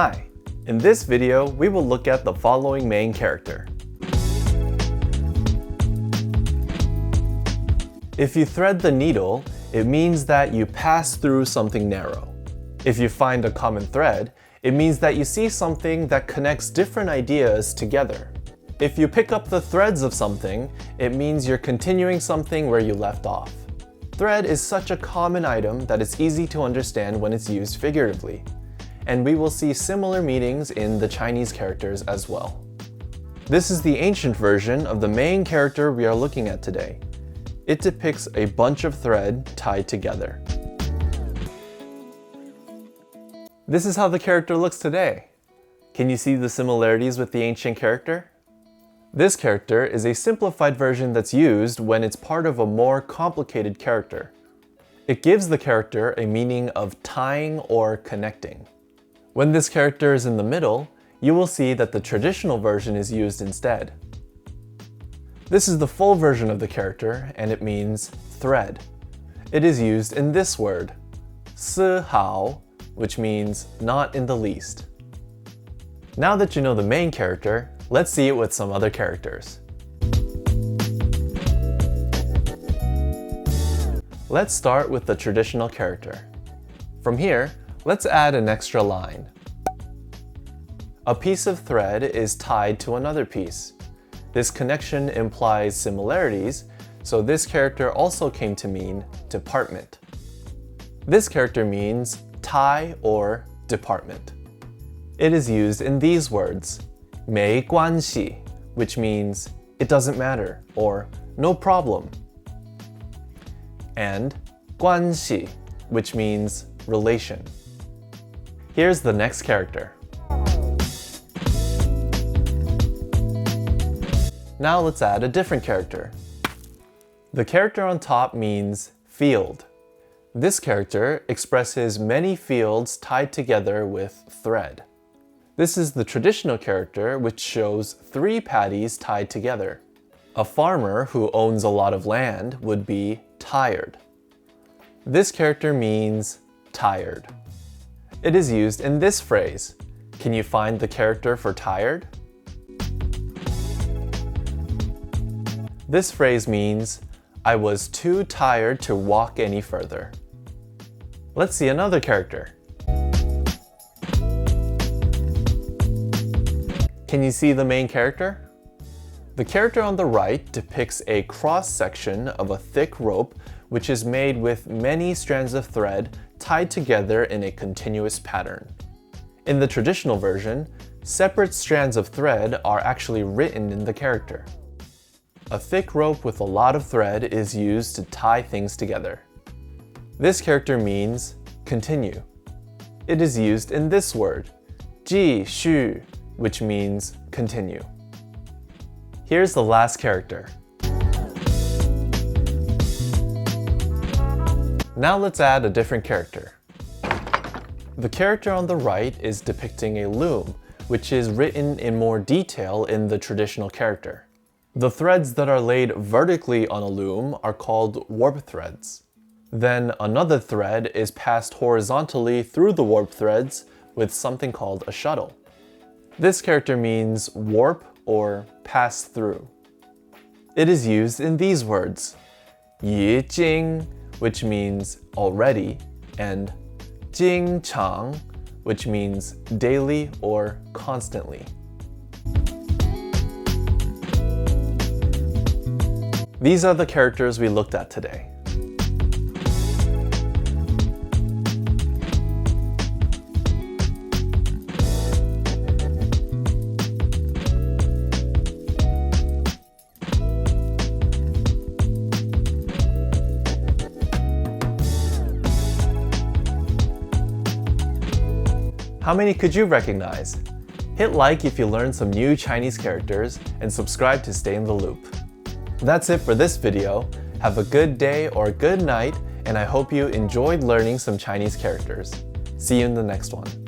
Hi, in this video we will look at the following main character. If you thread the needle, it means that you pass through something narrow. If you find a common thread, it means that you see something that connects different ideas together. If you pick up the threads of something, it means you're continuing something where you left off. Thread is such a common item that it's easy to understand when it's used figuratively. And we will see similar meanings in the Chinese characters as well. This is the ancient version of the main character we are looking at today. It depicts a bunch of thread tied together. This is how the character looks today. Can you see the similarities with the ancient character? This character is a simplified version that's used when it's part of a more complicated character. It gives the character a meaning of tying or connecting. When this character is in the middle, you will see that the traditional version is used instead. This is the full version of the character, and it means thread. It is used in this word, 丝毫, which means not in the least. Now that you know the main character, let's see it with some other characters. Let's start with the traditional character. From here, let's add an extra line. A piece of thread is tied to another piece. This connection implies similarities, so this character also came to mean department. This character means tie or department. It is used in these words, 没关系, which means it doesn't matter or no problem, and 关系, which means relation. Here's the next character. Now let's add a different character. The character on top means field. This character expresses many fields tied together with thread. This is the traditional character, which shows 3 paddies tied together. A farmer who owns a lot of land would be tired. This character means tired. It is used in this phrase. Can you find the character for tired? This phrase means, I was too tired to walk any further. Let's see another character. Can you see the main character? The character on the right depicts a cross-section of a thick rope which is made with many strands of thread tied together in a continuous pattern. In the traditional version, separate strands of thread are actually written in the character. A thick rope with a lot of thread is used to tie things together. This character means continue. It is used in this word, 继续, which means continue. Here's the last character. Now let's add a different character. The character on the right is depicting a loom, which is written in more detail in the traditional character. The threads that are laid vertically on a loom are called warp threads. Then another thread is passed horizontally through the warp threads with something called a shuttle. This character means warp or pass through. It is used in these words, 已经, which means already, and 经常, which means daily or constantly. These are the characters we looked at today. How many could you recognize? Hit like if you learned some new Chinese characters and subscribe to stay in the loop. That's it for this video. Have a good day or good night, and I hope you enjoyed learning some Chinese characters. See you in the next one.